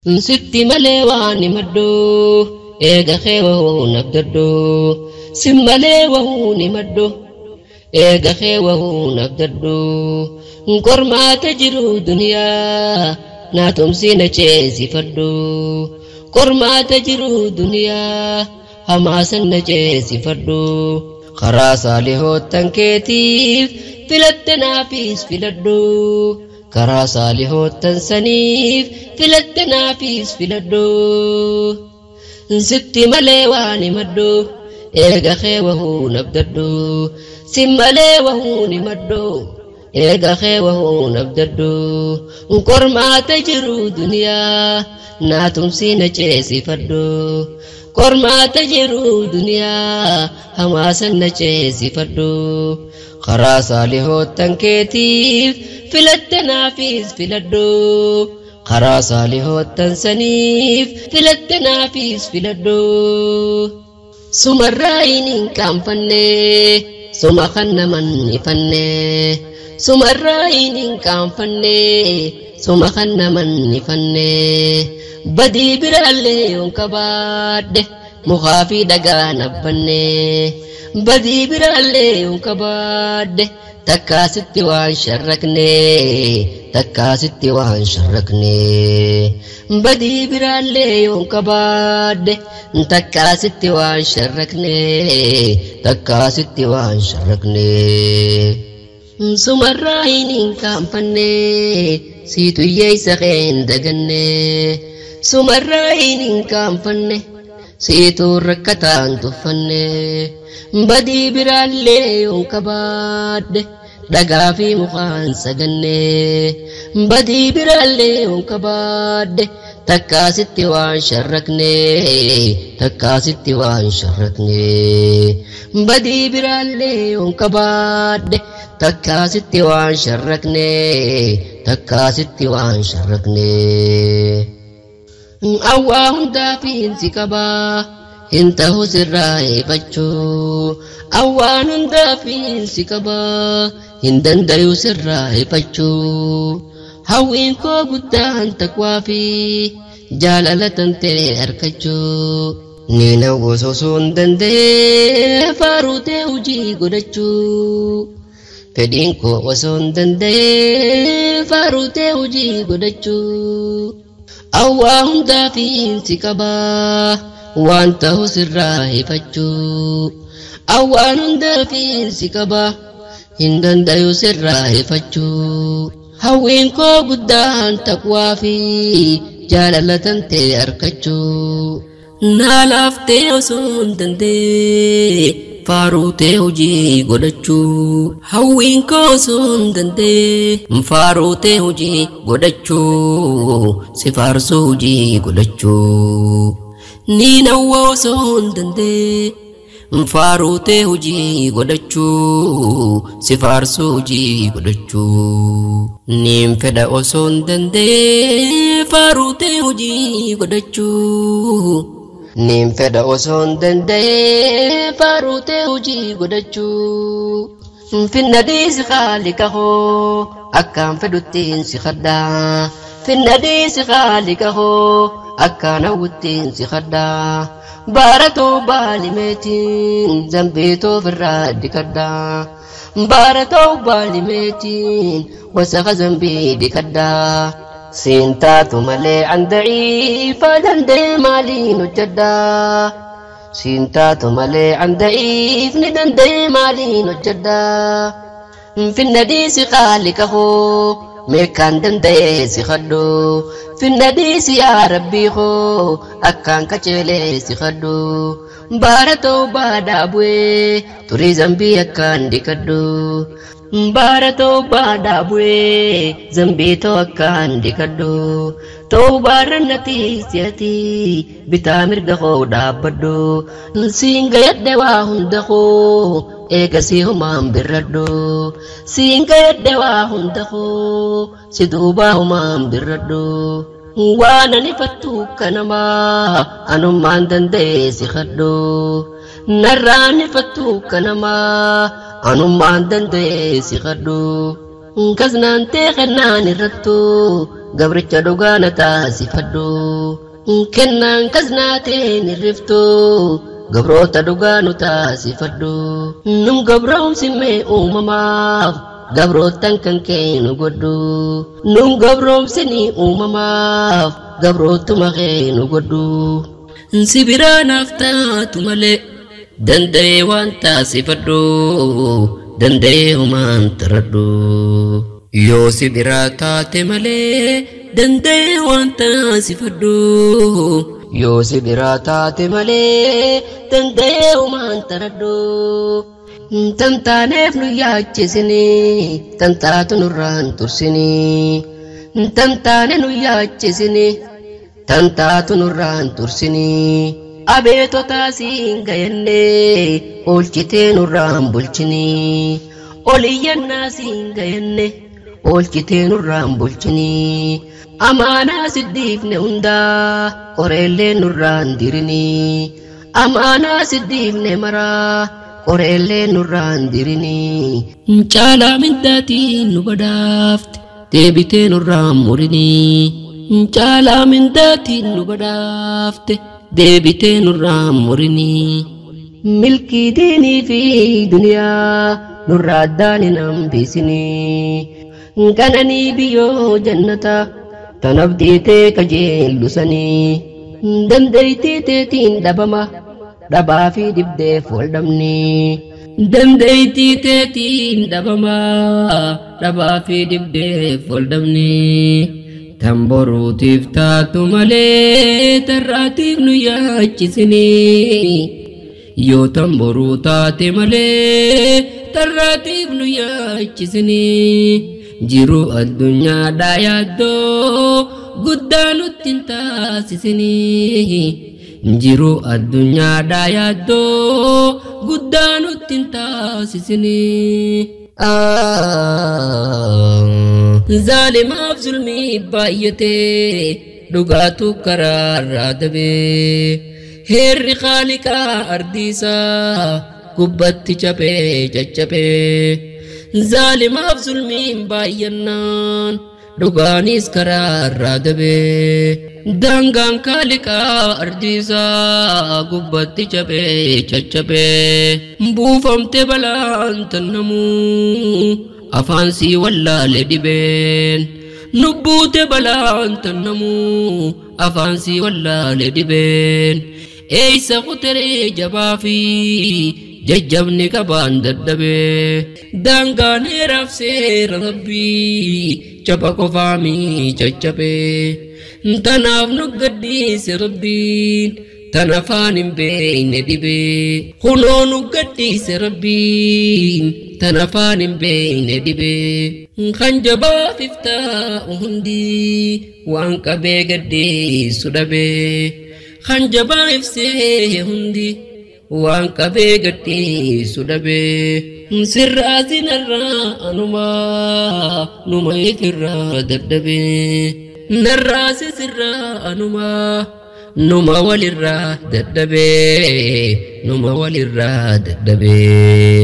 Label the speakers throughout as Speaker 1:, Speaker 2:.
Speaker 1: sitti malee waan himadhu eega kee wahuu nabdadhu sin malee wahuu himadhu eega kee wahuu nabdadhu qormaata jiru duniyaa naa tumsi na ceesifadhu qormaata jiru duniyaa hamaasan na ceesifadhu karaa saalihootan keetiif filatte naafis filadhu karaa saalihootan saniif filatte naafis filadhu sitti malee waan himadhu eega kee wahuu nabdadhu sin malee wahuu himadhu eega kee wahuu nabdadhu qormaata jiru duniyaa naa tumsi na ceesifadhu qormaata jiru duniyaa hamaasan na ceesifadhu karaa saalihootan keetiif filatte naafis filadhu karaa saalihootan saniif filatte naafis filadhu sumarraa hin qaanfanne suma kan naman ifanne sumarraa hin qaanfanne suma kan naman ifanne badii biraallee yoon qabaadhe mukaa fi dhagaan abbanne badii biraallee yoon qabaadhe takkaasitti waan sharrakne takkaasitti waan sharrakne badii biraallee yoon qabaadhe takkaasitti waan sharrakne takkaasitti waan sharrakne sumarraa hin qaanfanne siitu yeeysa keen daganne sumarraa hin qaanfanne siitu rakkataan tuffanne badii biraallee yoon qabaadhe dhagaa fi mukaan saganne badii biraallee yoon qabaadhe takkaasitti waan sharrakne takkaasitti waan sharrakne badii biraallee yoon qabaadhe takkaasitti waan sharrakne takkaasitti waan sharrakne awwaa hundaafiin si qabaa hin ta'u sirraa eebbachuu awwaan hundaafiin si qabaa hin dandayu sirraa eebbachuu hawwiin koo guddaan taqwaa fi jaalala tantee arkachuu ni nawwuus osoo hin danda'ee faaruutee hojii godhachuu fedhiin koo osoo hin danda'ee faaruutee hojii godhachuu awwaa hundaafiin si qabaa waan ta'u sirraa eebbachuu awwaan hundaafiin si qabaa hin dandayu sirraa eebbachuu hawwiin koo guddaan taqwaa fi jaalala tantee arkachuu naa laaftee osoo hin danda'ee faaruutee hojii godhachuu hawwiin koo osoo hin danda'ee faaruutee hojii godhachuu si faarsuu hojii godhachuu ni nawwa osoo hin danda'ee faaruutee hojii godhachuu si faarsuu hojii godhachuu niin fedha osoo hin danda'ee faaruutee hojii godhachuu niin fedha osoo hin danda'ee faaruutee hojii godhachuu finna dhiisi khaalika hoo akkaan fedhuttiin si khaddaa finna dhiisi khaalika hoo akkaan hawwuttiin si khaddaa baaratoo baalimeetiin zambiitoo firraa dikaddaa baaratoo baalimeetiin wasaqa zambii dikaddaa سينتاتو ملي عن ضعيف دندي مالي نجدا سينتاتو ملي عن ضعيف ندندي مالي نجدا في النديس قالك هو ميكان دندي سيخدو في النديس يا ربي هو أكان كچلي سيخدو بارتو بادابوي توريزم بي أكان ديكدو بارتو بادابوي زنبيتو أكان ديكدو تو بارنتي سياتي بتامر دخو دابدو سينغ يدوا هندخو إيكسي همام بردو سينغ يدوا هندخو سيدوبا همام بردو وانا نفتو كنما أنو ماندن دي سيخدو نراني فتو كنما أنو ماندن دي سيخدو كزنان تيخناني رتو gabricha dhugaana taasifadhu kennaan kasnaateen irriftu gabroota dhugaanu taasifadhu num gabroomsimmee uumamaaf gabrootan kan keenu godhu num gabroomsinii uumamaaf gabrootuma keenu godhu sibiraanaaf taatu malee danda'ee waan taasifadhu danda'ee humaan taradhu yoo sibiraa taate malee danda'ee waan taasifadhu yoo sibiraa taate malee danda'ee humaan taradhu tantaaneef nu yaachisini tantaatu nurraan tursini tantaane nu yaachisini tantaatu nurraan tursini abeetotaa siin gayenne oolchitee nurraan bulchini oliyyannaa siin gayenne oolchitee nurraan bulchini amaanaa siddiifne hundaa qoreellee nurraan dirini amaanaa siddiifne maraa qoreellee nurraan dirini caalaa mindaatiin nu badhaafte deebitee nurraan murini caalaa mindaatiin nu badhaafte deebitee nurraan murini milkii diinii fi duniyaa nurraa addaan hin hambisini gananii biyyoo jannata tan abdiitee kajeellusanii dandeeytii teetiin dhabama dhabaa fi dibdeef wal dhabni dandeeytii teetiin dhabama dhabaa fi dibdeef wal dhabni tan boruutiif taatu malee tarraatiif nu yaachisini yoo tan boruu taate malee tarraatiif nu yaachisini jiru addunyaadhaa yaaddoo guddaa nutti hin taasisini jiru addunyaadhaa yaaddoo guddaa nutti hin taasisini zaalimaaf zulmii baay'atee dhugaatu karaarraa dabee heerri khaaliqaa ardiisaa gubbatti cabee caccabee zaalimaaf zulmiin baay'annaan dhugaanis karaarraa dabee daangaan khaaliqaa ardiisaa gubbatti cabee caccabee buufamte balaan tannamuu afaan sii wallaale dhibeen nubbuute balaan tannamuu afaan sii wallaale dhibeen eeysa kuteree jabaa fi jajjabni qabaan dadhabee daangaan heeraaf seera rabbii caba qofaamii caccabee tanaaf nu gadhiise rabbiin tan afaan hin beeyne dhibee kunoo nu gadhiise rabbiin tan afaan hin beeyne dhibee kan jabaaf iftaa'u hundi waan qabee gadhiisu dhabee kan jabaa ifsee hundi waan qabee gadhiisu dhabee sirraa sinarraa anumaa numa ifirraa dadhabee narraa sirraa anumaa numa walirraa dadhabee numa walirraa dadhabee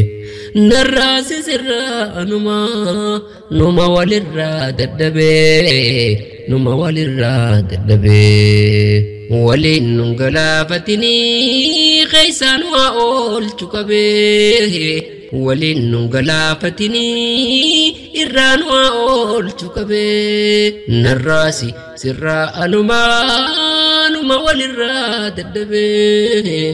Speaker 1: narraa sirraa anumaa numa walirraa dadhabee numa walirraa dadhabee waliin nun galaafatinii keeysaan waa oolchu qabee waliin nun galaafatinii irraan waa oolchu qabee narraasi sirraa anumaa numa walirraa dadhabee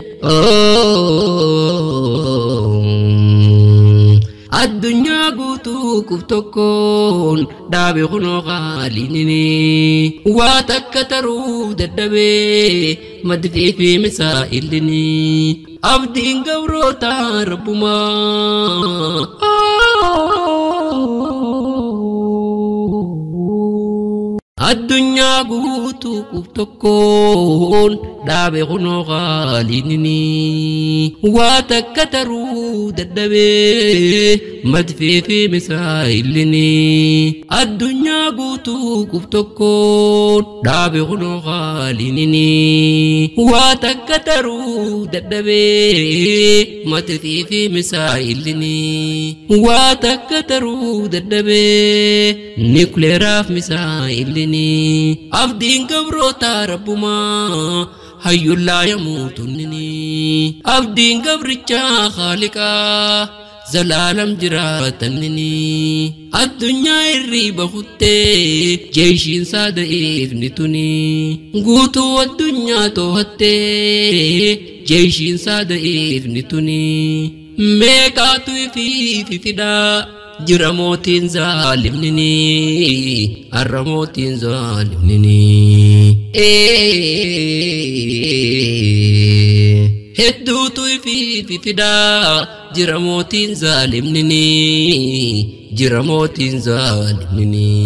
Speaker 1: addunyaa guutuu kuf tokkoon dhaabe kunoo qaalinini waa takka taruu dadhabee madfii fi misaa'ilini abdiin gabroota rabbumaa addunyaa guutuu kuf tokkoon dhaabe kunoo qaalinini waa takka taruu dadhabee madfii fi misaa'ilini addunyaa guutuu kuf tokkoon dhaabe kunoo qaalinini waa takka taruu dadhabee madfii fi misaa'ilini waa takka taruu dadhabee nukleeraaf misaa'ilini إنني أبدين قبروتا ربما حي لا يموت إنني أبدين قبرتشا خالقا زلالم جراتنني الدنيا الريبة خطي جيشين سادة إفنتني قوتو الدنيا توهتي جيشين سادة إفنتني ميكاتو في فدا جرموتين ظالمني الرموتين ظالمني هدوتو في فدا جرموتين ظالمني جرموتين ظالمني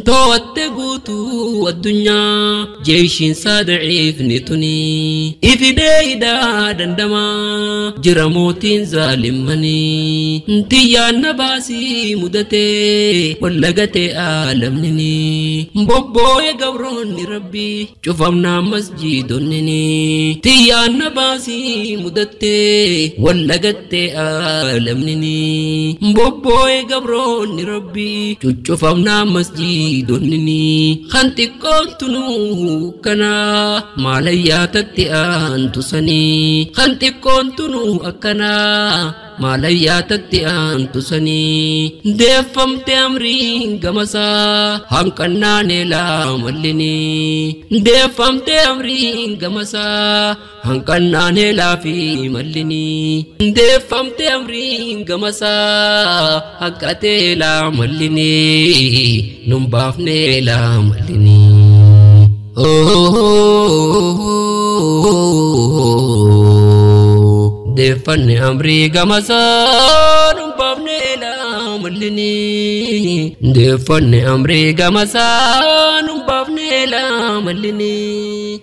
Speaker 1: توت قوتو الدنيا جيشين صادعيف نتني إفدايدا دندما جرموتين ظالمني انتيا نباسي مدتي ولغتي آلمني بوبو يقبروني ربي شوفمنا مسجدني تيا نباسي مدتي ولغتي آلمني بوبو يقبروني ربي شوفمنا مسجدني خنتي كنتنو كنا ماليا تتيان تسني خنتي كنتنو أكنا ماليا تتيان تسني دفم تامرين غمسا هنكنا نلا ملني دفم تامرين غمسا هنكنا نلا في ملني دفم تامرين غمسا هكاتي لا ملني نمباف نلا ملني دفن أمري غمسان بابنيلا ملني دفن أمري غمسان بابنيلا ملني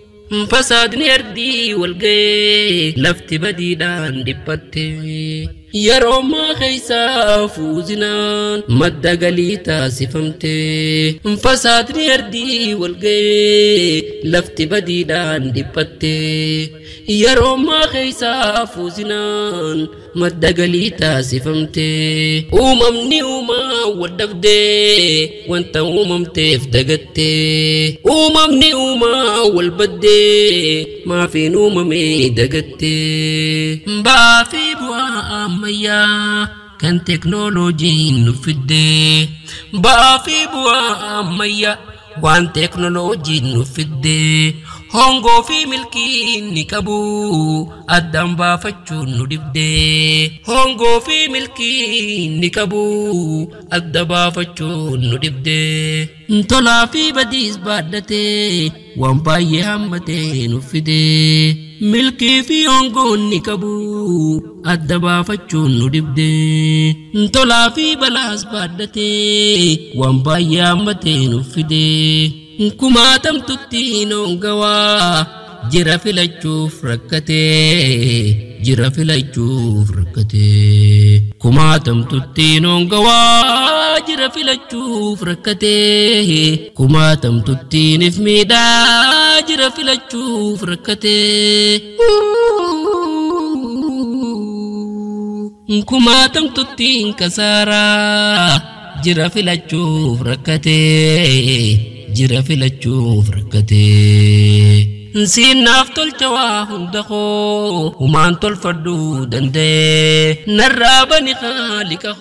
Speaker 1: فساد نردي والقي لفت بديدان دبتي يرو ما خيسا فوزنان مد قليتا سفمتي فساد نردي والقي لفت بديدان دبتي يرو ما خيسا فوزنان مد قليتا سفمتي أممني وما ودفدي وانت أممتي فدقتي أممني وما والبدي ما في نوممي دقتي بافي بوا أميا كان تكنولوجي نفدي بافي بوا أميا وان تكنولوجي نفدي هونغو في ملكي نكبو أدام بافتشون ندبدي هونغو في ملكي نكبو أدام بافتشون ندبدي انتولا في بديس بادتي وانباي همتي نفدي ملكي في هونغو نكبو أدام بافتشون ندبدي انتولا في بلاس بادتي وانباي همتي نفدي كما تم تتينو غوا جرا في لجوف ركتي جرا في لجوف ركتي كما تم تتينو غوا جرا في لجوف ركتي كما تم تتين في ميدا جرا في لجوف ركتي كما تم تتين كسارا جرا في لجوف ركتي جرا في لجوف ركتي نسين نافتل جواهم دخو ومان تلفردو دندي نرابني خالقه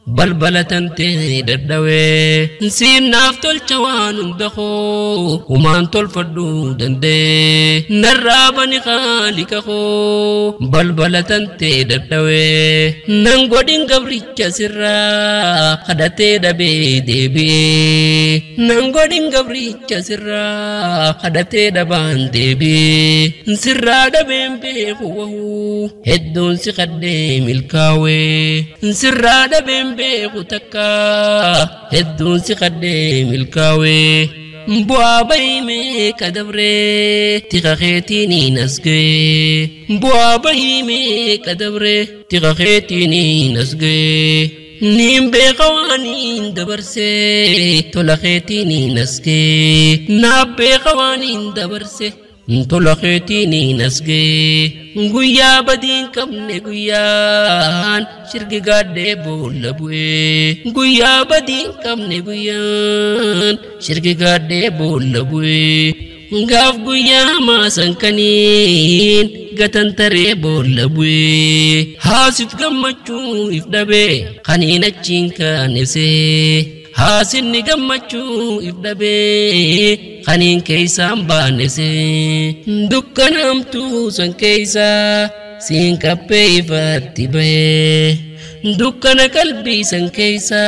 Speaker 1: بلبلة تنتي دردوي نسين نافتل جواهم دخو ومان تلفردو دندي نرابني خالقه بلبلة تنتي دردوي ننغو دين قبريك سرا خدتي دبي دبي ننغو دين قبريك سرا خدتي دبان دبي سرا دبين بيخوه هدون سخدي ملكاوي سرا دبين بيخو تكا هدون سخدي ملكاوي بوابي مي كدبري تغخيتيني نسقي بوابي مي كدبري تغخيتيني نسقي نيم بقوانين دبرسي تلخيتيني نسقي ناب بقوانين دبرسي انطلقتيني نسقي قويا بدين كم نقويان شرق قادي بول بوي قويا بدين كم نقويان شرق قادي بول بوي غاف قويا ما سنكنين قتن تري بول بوي حاسد قمتشو إفدبي خنين الچين كانسي حاسد قمتشو إفدبي خنين كيسان بانسي دكان أمتو سن كيسا سين كبي فاتبه دكان قلبي سن كيسا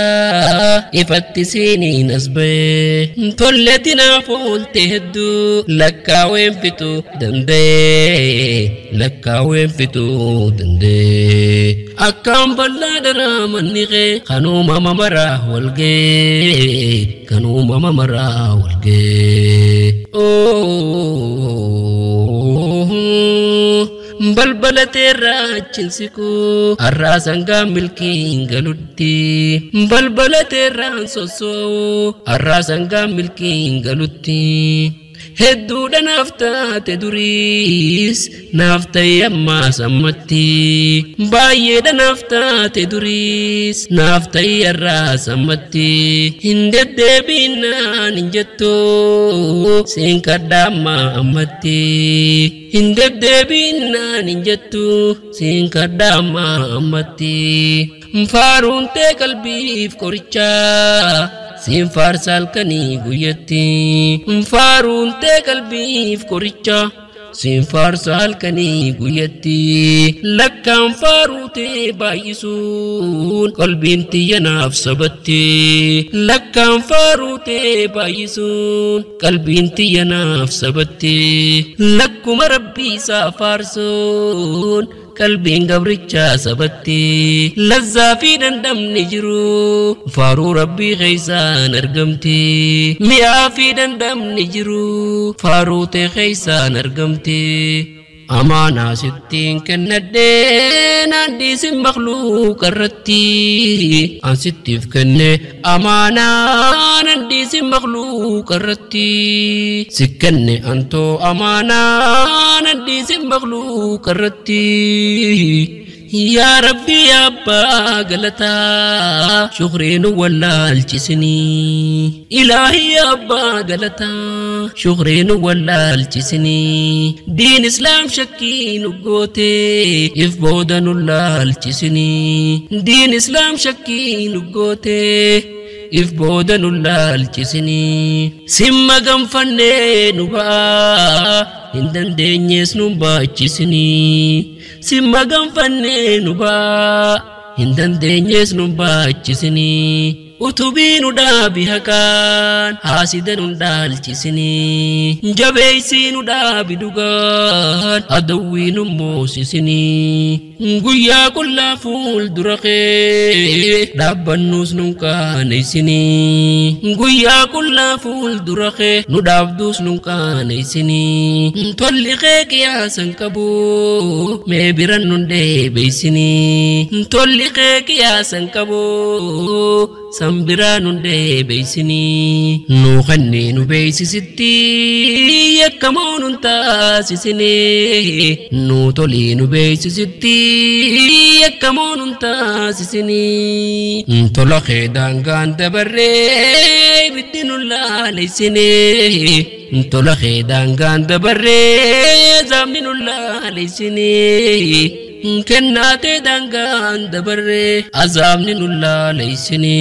Speaker 1: إفتسيني نسبه طلتنا فول تهدو لكا وين فتو دندي لكا وين فتو دندي أكام بلا درام نغي خانو ماما مرا والغي خانو ماما مرا والغي بلبلتي راچنسكو الراسنغا ملكين غلوتي بلبلتي رانسوسو الراسنغا ملكين غلوتي هدو نافتا تدريس نافتا يما سمتي باي نافتا تدريس نافتا يرا سمتي هند دبينا نجتو سينكداما امتي هند دبينا نجتو سينكداما امتي مفارون قلبي فكورچا سين فارسال كني غيتي مفارون قلبي فكورچا سين فارسال كني غيتي لكم فاروتي بايسون قلبي انتي يناف سبتي لكم فاروتي بايسون قلبي انتي يناف سبتي لكم ربي سافارسون قلبي قبرتشا سبتي لذا في دندم نجرو فارو ربي غيسان ارقمتي ميا في دندم نجرو فارو تي غيسان ارقمتي أمانا ستين كندين عندي سم مخلوق الرتي عن ستي فكني أمانا عندي سم مخلوق الرتي سكني أنتو أمانا عندي سم مخلوق الرتي يا ربي يا أبا قلتا شكرين ولا الجسني إلهي يا أبا قلتا شكرين ولا الجسني دين إسلام شكي نقوتي إفبودا ولا الجسني دين إسلام شكي نقوتي إفبودا ولا الجسني سما قنفني نبا هندن دينيس نبا الجسني سما قنفني نبا هندن دينيس نبا الجسني utubin udabi hakan hasidan undalchisini jabeysin udabi dugan adawin mosisini guya kulla ful duraqe dabbannus nunkaneysini guya kulla ful duraqe nudabdus nunkaneysini tolliqe qiyasan kabu mebiran nunde beysini tolliqe qiyasan kabu سنبران دي بيسني نوخني نبيس ستي يكمون تاسسني نوتولي نبيس ستي يكمون تاسسني نطلق دانغان دبري بدين الله ليسني نطلق دانغان دبري زامن الله ليسني كنات دانغان دبري أزامن الله ليسني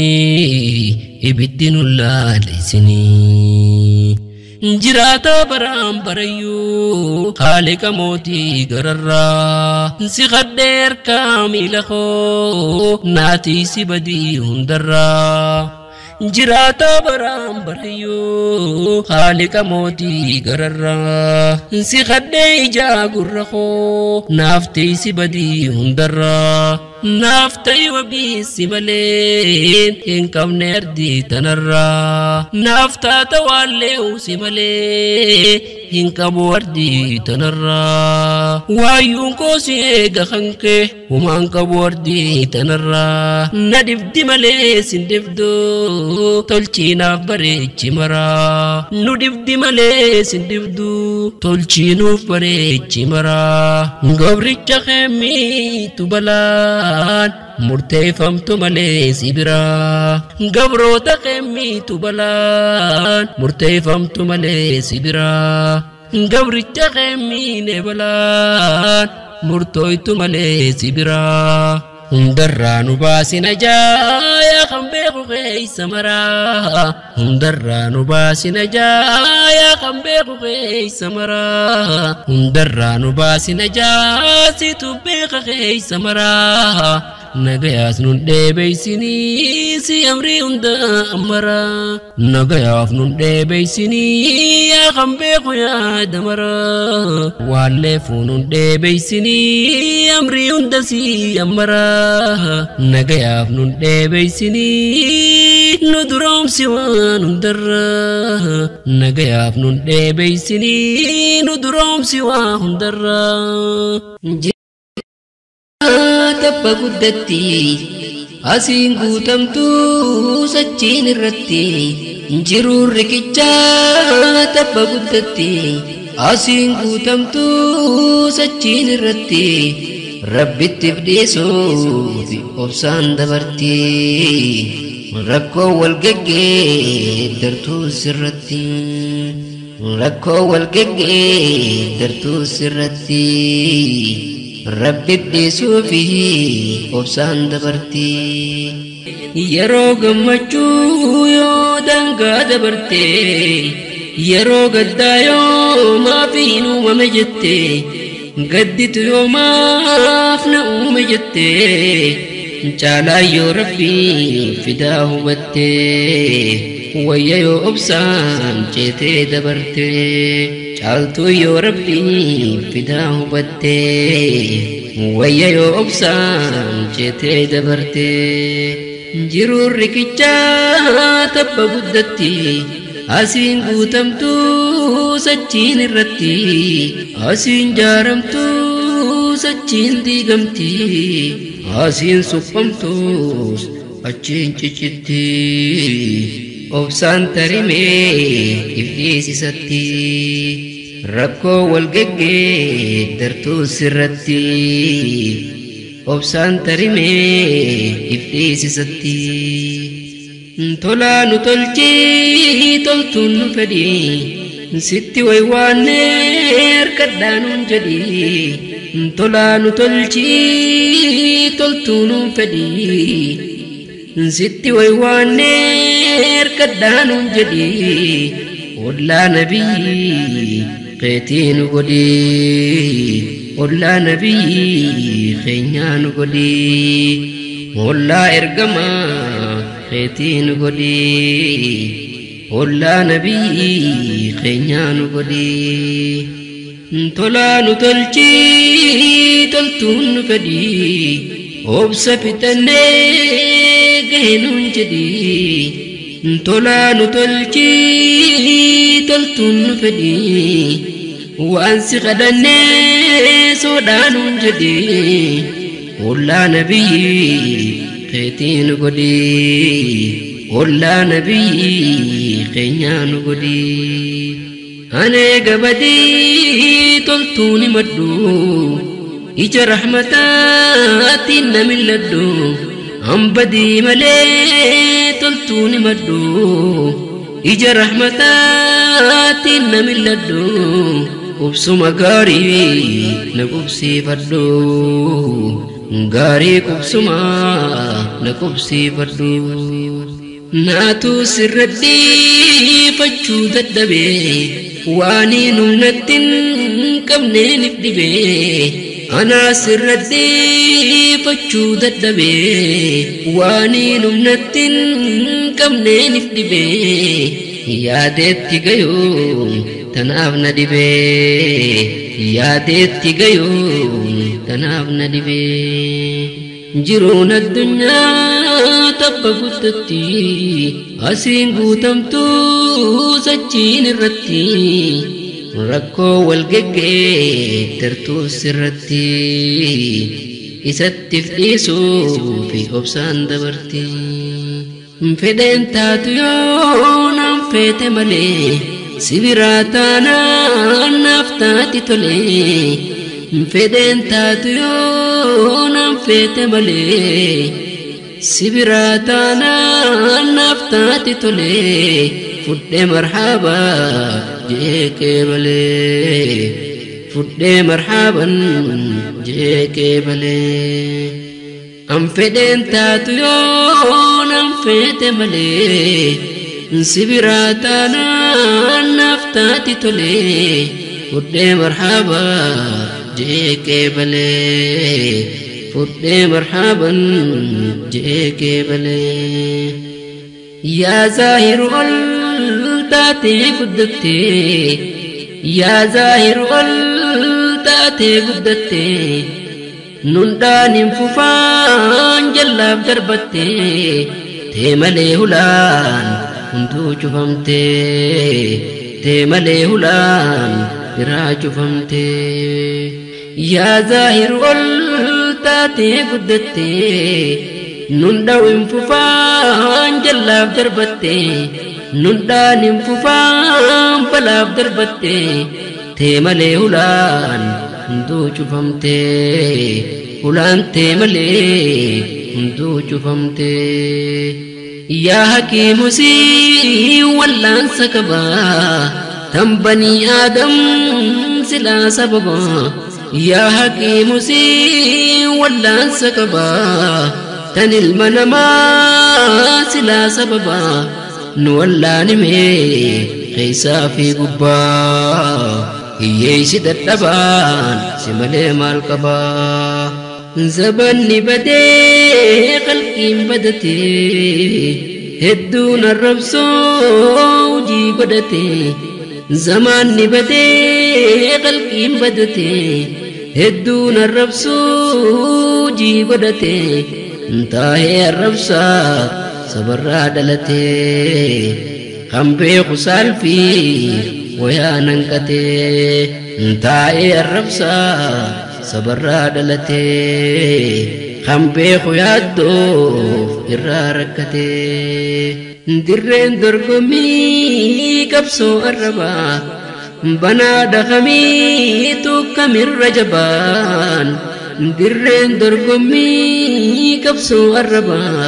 Speaker 1: إبدين الله ليسني جراتا برام بريو خالق موتي غررا سيخدر كامل خو ناتي سبدي هندرا جراتا برام بريو خالق موتي غررا سيخدي جا غرخو نافتي سبدي هندرا نافتي وبيسي ملين إنكم نردي تنرا نافتا توالي وسملي إنكم وردي تنرا waayuun koosee gahanke humaan qaboordii tanarraa na dibdi malee sin dibdu tolchiinaaf bareechi maraa nu dibdi malee sin dibdu tolchiinuuf bareechi maraa gabricha keemiitu balaan murteeffamtu malee si biraa gabroota keemiitu balaan murteeffamtu malee si biraa gabricha keemiine balaan murtooytu malee si biraa hundarraa nu baasina jaaya kan beeku keeysa maraa hundarraa nu baasina jaaya kan beeku keeysa maraa hundarraa nu baasina jaasitu beeka keeysa maraa nagayaas nun dheebeysinii si amrii hunda ammaraa nagayaaf nun dheebeysinii yaa kan beeku yaada maraa waalleefuu nun dheebeysinii amrii hunda si ammaraa nagayaaf nun dheebeysinii nu duroomsi waan hundarraa nagayaaf nun dheebeysinii nu duroomsi waan hundarraa tappa guddatti asiin guutamtu sachiin irratti jiruun riqichaa tappa guddatti asiin guutamtu sachiin irratti rabbittiif dhiisuuf obsaan dabarti rakkoo wal geggeeddartuu sirratti rakkoo wal geggeeddartuu sirratti rabbi dhiisuufi obsaan dabarti yeroo gammachuu yoo dangaa dabarte yeroo gaddaa yoo maafiin uumame jette gadditu yoo maaf na uume jette caalaa yoo rabbi fidaa hubatte wayya yoo obsaan ceetee dabarte caaltuu yoo rabbi fidaa hubatte wayya yoo obsaan ceetee dabarte jiruun riqichaa tapha guddatti asiin guutamtu sachiin irratti asiin jaaramtu sachiin diigamti asiin suphamtus achiin cicitti obsaan tarimee ifdhiisisatti rakkoo wal geggeeddartuu sirratti obsaan tarimee ifdhiisisatti tolaa nu tolchii toltuun nu fedhii sitti waywaannee harkadhaa nuun jedhii tolaa nu tolchii toltuun nu fedhii sitti waywaannee harkadhaa nuun jedhii ollaa nabii keetii nu godhii ollaa nabii keenyaa nu godhii ollaa ergamaa keetii nu godhii ollaa nabii keenyaa nu godhii tolaa nu tolchii toltuun nu fedhii obsa fixannee gahee nuun jedhii tolaa nu tolchii toltuun nu fedhii waan si kadhannee soodhaa nuun jedhii ollaa nabii keetii nu godhii ollaa nabii keenyaa nu godhii anee gabadii toltuun himadhu ija rahmataatiin na milladhu ambadii malee toltuun himadhu ija rahmataatiin na milladhu qubsuma gaarii na qubsiifadhu gaarii qubsuma na qubsiifadhu naatu sirratti fachuu dadhabe waanii numnattin qabneeniif dhibe anaa sirratti fachuu dadhabe waanii numnattin qabneeniif dhibe yaadeetti gayuu tanaaf na dhibe yaadeetti gayuu tanaaf na dhibe jiruun addunyaa tapha guddatti asiin guutamtu sachiin irratti rakkoo wal geggeettartuu sirratti isatti dhiisuu fi obsaan dabarti fedheen taatu yoo naan feete malee sibiraa taanaan naaf taati tolee fedheen taatu yoo naan feete malee sibiraa taanaan naaf taati tolee fudhee marhaba jeekee malee fudhee marhaban jeekee malee an fedheen taatu yoo naan feete malee sibiraa taanaan naaf taati tolee fudhee marhaba jeekee malee fudhee marhaban jeekee malee yaa zaahiru ol taatee guddattee yaa zaahiru ol taatee guddattee nundaan hin fufaan jallaaf darbattee tee malee hulaan hunduu cufamtee tee malee hulaan biraa cufamtee yaa zaahiru ol taatee guddattee nundaan hin fufaan jallaaf darbattee nundaan hin fufaan balaaf darbattee tee malee hulaan hunduu cufamtee hulaan tee malee hunduu cufamtee yaa hakiimusii wallaansa qabaa tan banii aadam silaa sababaa yaa hakiimusii wallaansa qabaa tan ilma namaa silaa sababaa nu wallaanimee keeysaa fi gubbaa hiyyeeysi dadhabaan si malee maal qabaa zabanni badee qalqiin badatee hedduun arrabsoo hujii godhatee zamaanni badee qalqiin badatee hedduun arrabsoo hujii godhatee taahee arrabsaa sabarraa dhalatee kan beeku saalfii wayaa nanqatee taa'ee arrabsaa sabarraa dhalatee kan beeku yaaddoof irraa rakkatee dirreen dorgommii qabsoo arrabaa banaa dhaqamiitu kamirra jabaan dirreen dorgommii qabsoo arrabaa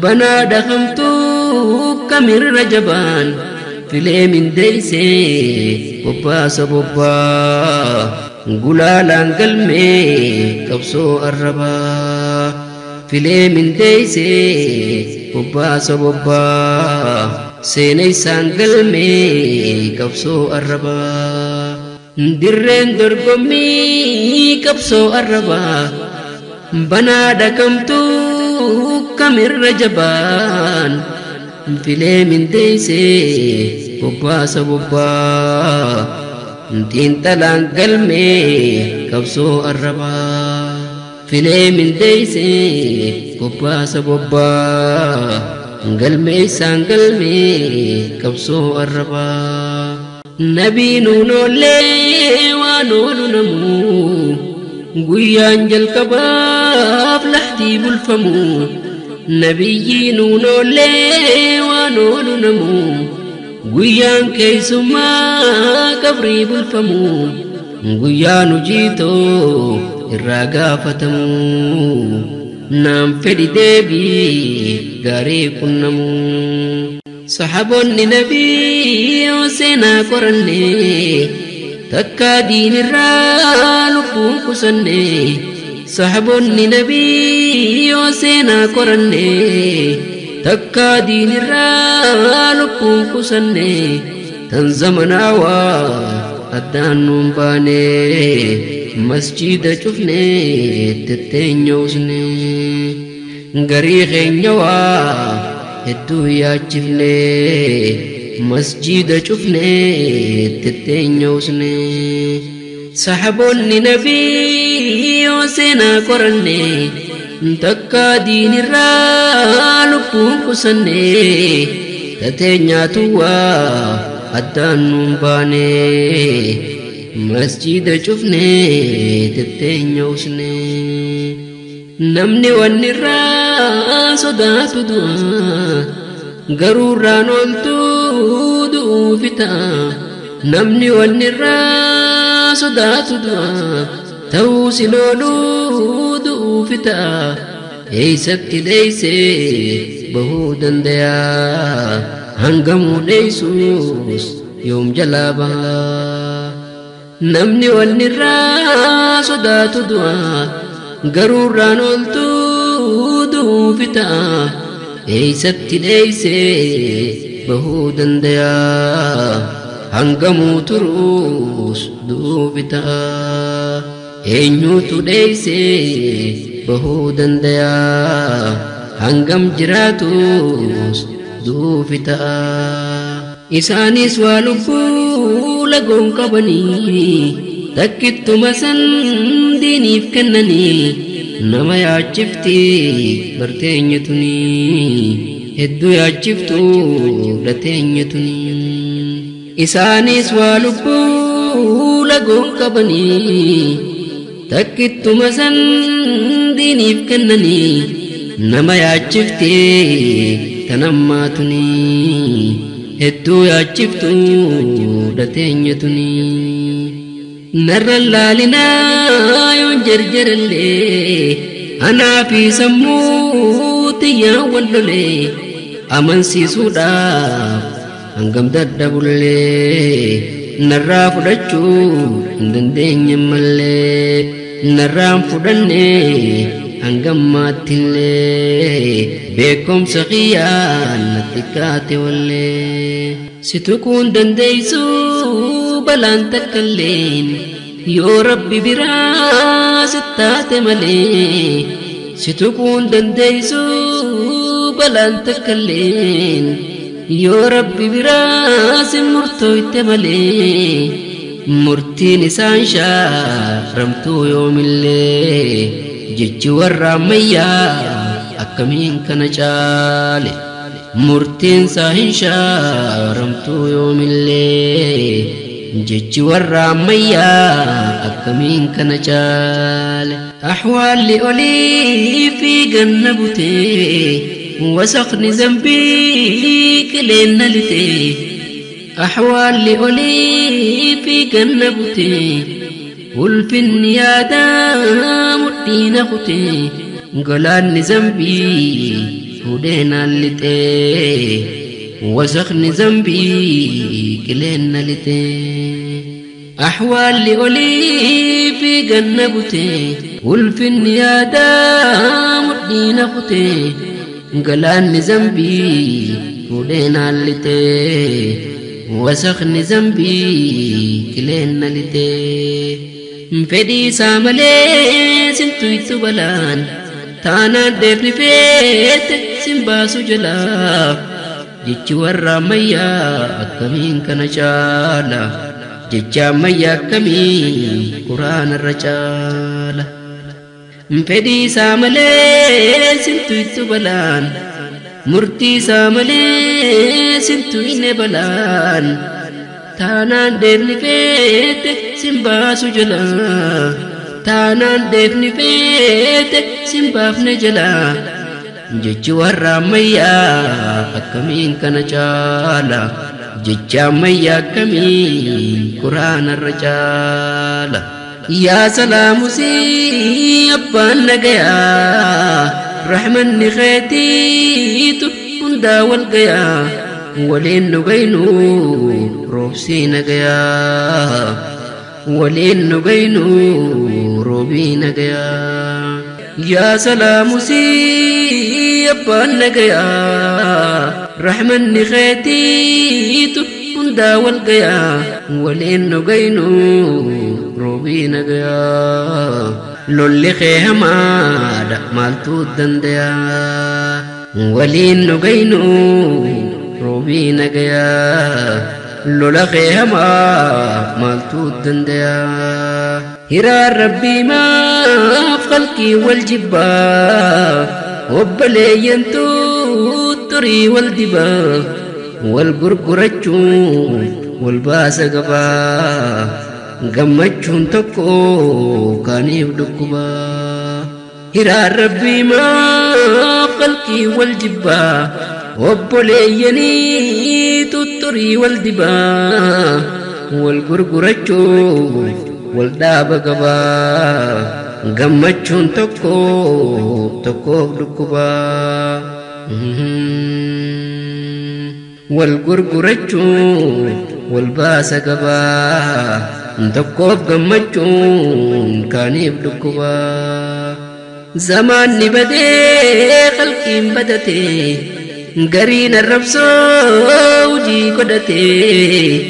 Speaker 1: banaa dhaqamtuu kamirra jabaan filee mindeeysee bobbaasa bobbaa gulaalaan galmee qabsoo arrabaa filee mindeeysee bobbaasa bobbaa seeneysaan galmee qabsoo arrabaa dirreen dorgommii qabsoo arrabaa banaa dhaqamtuu kamirra jabaan filee mindeeysee bobbaasa bobbaa xiinxalaan galmee qabsoo arrabaa filee mindeeysee bobbaasa bobbaa galmeeysaan galmee qabsoo arrabaa nabii nuunollee waan oolu namuu guyyaan jalqabaaf laxtii bulfamuu nabiyyi nuunollee waan oolu namuu guyyaan keeysummaa qabrii bulfamuu guyyaan hujiitoo irraa gaafatamuu naan fedhi deebii gaarii qunnamuu sahaboonni nabii yoo seenaa qorannee takkaa diinirraa lubbuun qusannee sahaboonni nabii yoo seenaa qorannee takkaa diinirraa lubbuun qusannee tan zamanaawaa addaan nuun baanee masjiida cufnee tetteenyoosnee garii keenyawaa hedduu yaachifnee masjiida cufnee tetteenyoosnee sahaboonni nabii yoo seenaa qorannee takkaa diinirraa lubbuun qusannee tateenyaatuwaa أدان باني مسجد شفني تتين يوسني نمني والنرا صدات دعا غرورا نولتو دعو فتا نمني والنرا صدات دعا توسلولو دعو فتا ايست ليسي بهودا ديا هنغمو ليسوس يوم جلابا نمني والنرا صدات دعا غرورا نولتو دعو فتا ايست ليسي بهودا ديا هنغمو تروس دعو فتا eenyuutu dheeysee bahuu dandayaa hangam jiraatus duufi ta'a isaanis waa lubbuu lagoon qabanii takkittuma san diiniif kennanii nama yaachifti barteenya tunii hedduu yaachiftu dhateenya tunii isaanis waa lubbuu lagoon qabanii takkittuma san diiniif kennanii nama yaachifti tanammaa tunii hedduu yaachiftu dhateenya tunii narra laalinaa yoon jarjarallee anaa fi sammuu tiyyaan wallolee amansiisuudhaaf hangam daddabullee narraa fudhachuu hin dandeenye mallee narraan fudhanne hangammaattillee beekumsa xiyyaan natti kaate wallee si tuquun dandeeysu balaan takkalleen yoo rabbi biraa sittaate malee si tuquun dandeeysu balaan takkalleen yoo rabbi biraa si murtooyte malee murtiin isaan shaaramtuu yoomillee jechi warra ammayyaa akkamiin kana caale murtiin isaa hin shaaramtuu yoomillee jechi warra ammayyaa akkamiin kana caale ahwaalli olii fi ganna butee وسخني ذنبي كلين لتي أحوالي أولي في جنبتي والفن يا دام الدين أختي قلاني ذنبي هدينا لتي وسخني ذنبي كلين لتي أحوالي أولي في جنبتي والفن يا دام الدين أختي قلاني ذنبي ودينا لتي وسخني ذنبي كلينا لتي مفدي ساملي سنتو يتبلان تانا دفني فيت سنباسو جلا جيتش ورا ميا أكمين كنشالا جيتشا ميا أكمين قرآن الرجال مفدي ساملي سنتو يتبلان مرتي ساملي سنتو ينبلان تانا دفني فيت سنباسو جلا تانا دفني فيت سنبافن جلا جيتش ورا ميا أكمين كنشالا جيتشا ميا أكمين قرآن الرجال يا سلام سي أبان نجيا رحمن نخيتي تهندا والجيا ولين نجينو روبسي نجيا ولين نجينو روبي نجيا يا سلام سي أبان نجيا رحمن نخيتي تهندا والجيا ولين نجينو روبي نجيا لولي خيما دا مالتو دنديا ولين نجينو روبي نجيا لولا خيما مالتو دنديا هرا ربي ما خلقي والجبا وبلي ينتو تري والدبا والغرغرچون والباس غبا غمچون تكو كانيف دكبا هرا ربي ما خلقي والجبا وبليني تطري والدبا والغرغرچون والداب غبا غمچون تكو دكبا والغرغرچون والباس غبا تكوف غمچون كانيف دكبا زمان نبدي خلقي بدتي غرين الربسو وجي قدتي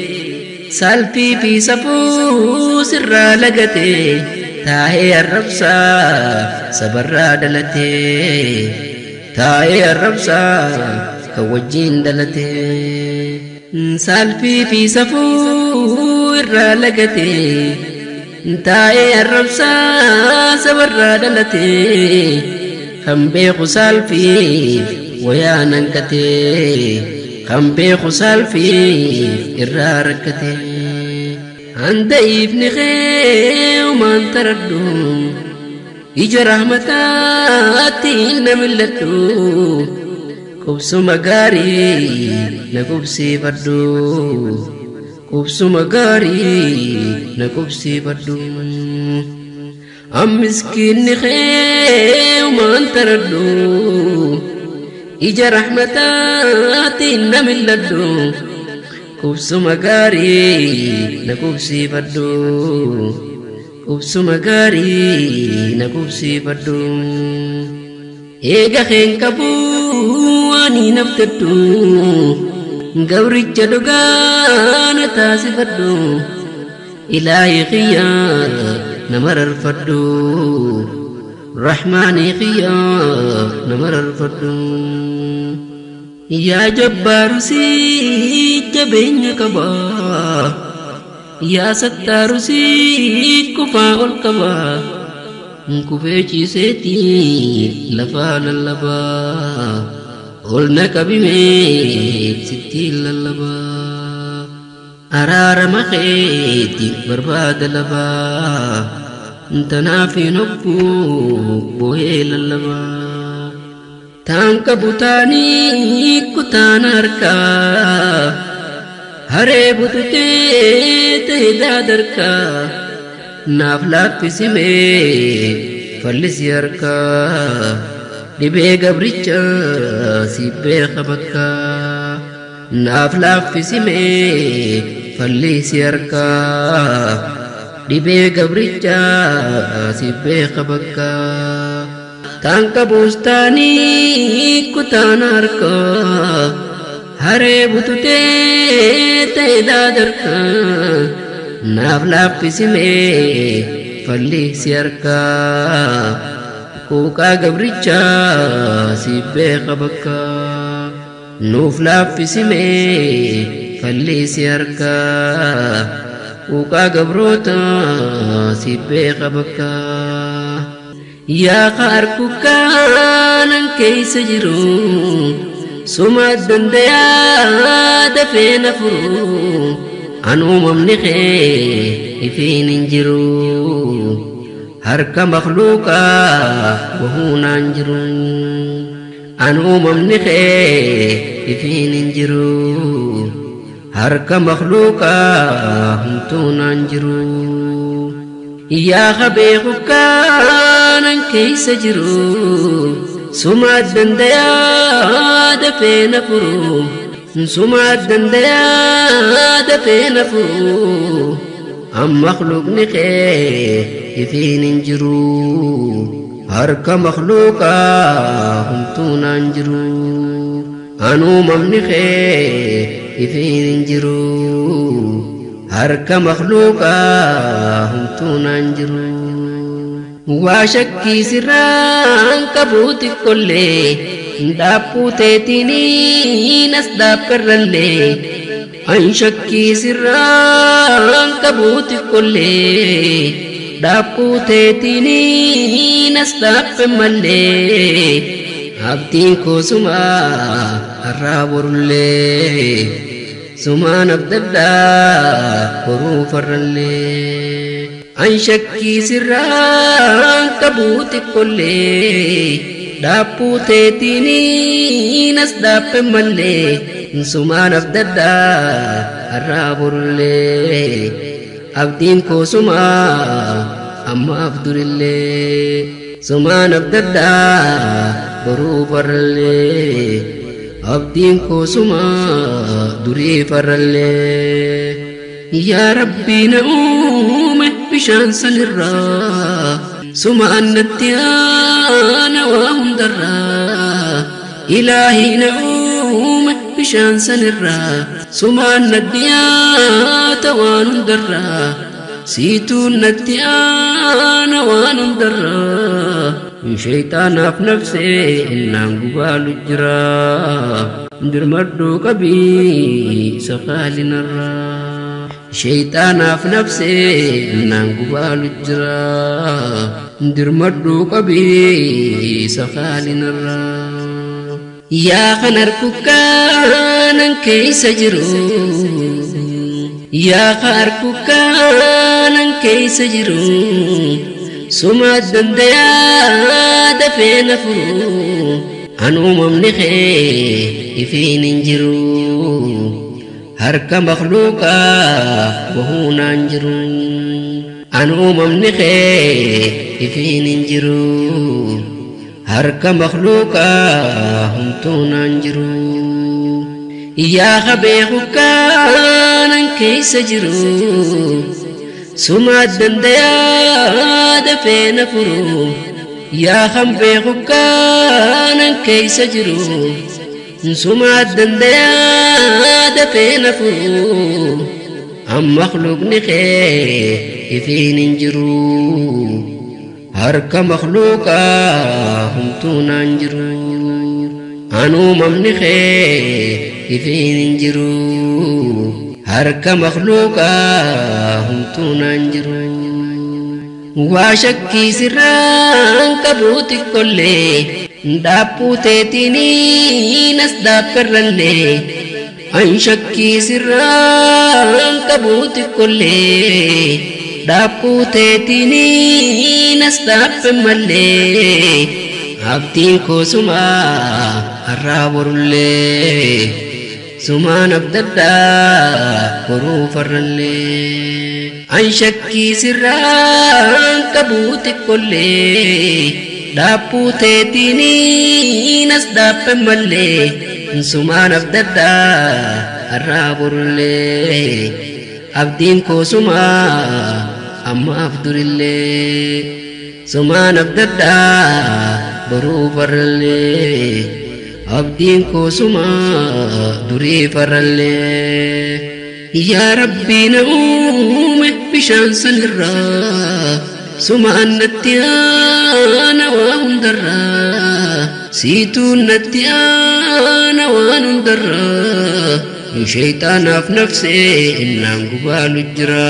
Speaker 1: سالفي في سفو سر لغتي تاهي الربسا سبرا دلتي تاهي الربسا كوجين دلتي سالفي في سفو لغتي تاهي الربسا سبرا دلتي خمبي خسالفي ويا ننكتي خمبي خسالفي إراركتي عند ابن خي وما انتردو إجا رحمتاتي نملتو كبسو مغاري نكبسي فردو كبسو مغاري نكبسي فردو أم مسكين خي وما انتردو إجا رحمتاتي نملتو كبسو مغاري نكبسي فردو كبسو مغاري نكبسي فردو إيغا خين كبو واني نفتتو غوري جدوغان تاسي فردو إلهي خيار نمر الفردو رحماني خيار نمر الفردو يا جبار سي جبين كبا يا ستار سي كفا الكبا كفيتي سيتي لفا للبا قلنا كبيميت ستي للبا أرار مخيتي برباد لبا تنافي نبو بوهي للبا تانك بوتاني كتان هركا هري بوتتي تهدا دركا نافلاك في سمي فلس يركا دبي قبريتشا سيبي خبكا نافلاك في سمي فلس يركا دبي قبريتشا سيبي خبكا تانك بوستاني كتان هركا هري بوتتي تهدا دركا نافلاك في سمي فلي سيركا كوكا قبريتشا سيبي خبكا نوفلاك في سمي فلي سيركا كوكا قبروتا سيبي خبكا يا خاركو كان كيس جرو سما دنديا دفين فرو أنو ممنخي في ننجرو هرك مخلوقا وهو ننجرو أنو ممنخي في ننجرو هرك مخلوقا همتو ننجرو يا خبيخ كان كيس جرو سما دنديا دفين فرو سما دنديا دفين فرو أم مخلوق نخي في ننجرو هرك مخلوقا هم تننجرو أنو ممنخي في ننجرو هرك مخلوقا هم تننجرو واشكي سران كبوت كل دابو تيتيني نسداب كرلي أن شكي سران كبوت كل دابو تيتيني نسداب ملي abdiin koo sumaa har'aa borullee sumaan abdadhaa boruu farrallee an shakkii sirraan qabuu xiqqollee dhaabbuu teetiiniin as dhaabbe mallee sumaan abdadhaa har'aa borullee abdiin koo sumaa amma abdurillee sumaan abdadhaa boruu farrallee abdiin koo sumaa durii farrallee yaa rabbii na uume bishaan sanirraa sumaan natti aana waa hundarraa ilaahii na uume bishaan sanirraa sumaan natti aata waan hundarraa siituun natti aana waan hundarraa shayxaanaaf nafsee innaan gubaalu jira dirmadhuu qabii safaalinarraa shayxaanaaf nafsee innaan gubaalu jira dirmadhuu qabii safaalinarraa yaa kan harku kaanan keessa jiru yaa kan harku kaanan keessa jiru suma dandayaa dafee na furu an uumamni kee ifiin hin jiru harka makhluuqaa bahuu naan jiru an uumamni kee ifiin hin jiru harka makhluuqaa humtuu naan jiru yaa beeku kaanan keessa jiru suma dandayaa dafee na furu yaa kan beeku kaanan keessa jiru suma dandayaa dafee na furu an makhluuqni kee ifiin hin jiru harka makhluuqaa humtuu naan jiru an uumamni kee ifiin hin jiru harka makhluuqaa humtuu naan jiru waa shakkii sirraan qabuu xiqqollee dhaabbuu teetiiniin as dhaabberrallee an shakkii sirraan qabuu xiqqollee dhaabbuu teetiiniin as dhaabbe mallee abdiin koo sumaa har'aa borullee sumaan abdadhaa boruu farrallee an shakkii sirraan qabuu xiqqollee dhaabbuu teetiiniin as dhaabbe mallee sumaan abdadhaa har'aa borullee abdiin koo sumaa amma abdurillee sumaan abdadhaa boruu farrallee abdiin koo sumaa durii farrallee yaa rabbii na uume bishaan sanirraa sumaan natti aana waa hundarraa siituun natti aana waan hundarraa shayxaanaaf nafsee innaan gubaalu jira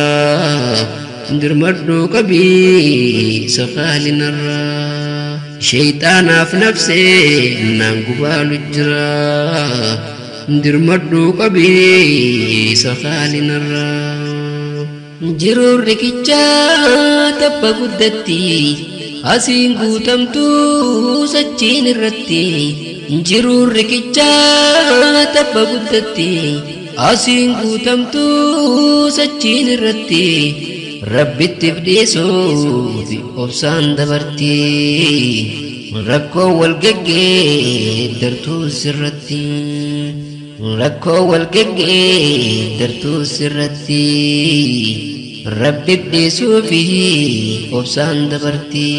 Speaker 1: dirmadhuu qabii safaalinarraa shayxaanaaf nafsee innaan gubaalu jira dirmadhuu qabii safaalinarraa jiruun rikichaa tabba guddatti asiin guutamtuu sachiin irratti jiruun rikichaa tabba guddatti asiin guutamtuu sachiin irratti rabbittiif dhiisuuf obsaan dabarti rakkoo wal geggeeddartuu sirratti rakkoo wal geggeeddartuu sirratti rabbiif dhiisuufi obsaan dabarti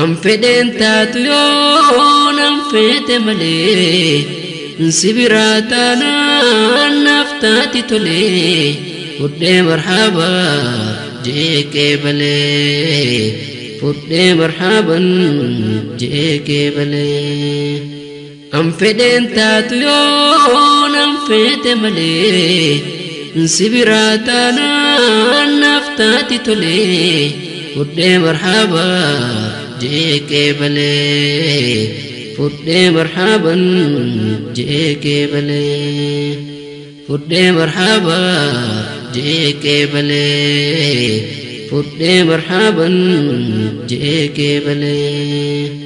Speaker 1: an fedheen taatu yoon an fete malee si biraa taanaan naaf taati tolee fudhee marhaba jeekee balee fudhee marhaban jeekee balee an fedheen taatu yoon an fete malee si biraa taanaan naaf taati tolee fudhee marhaba jeekee balee فدي مرحبا جيك بلي فدي مرحبا جيك بلي فدي مرحبا جيك بلي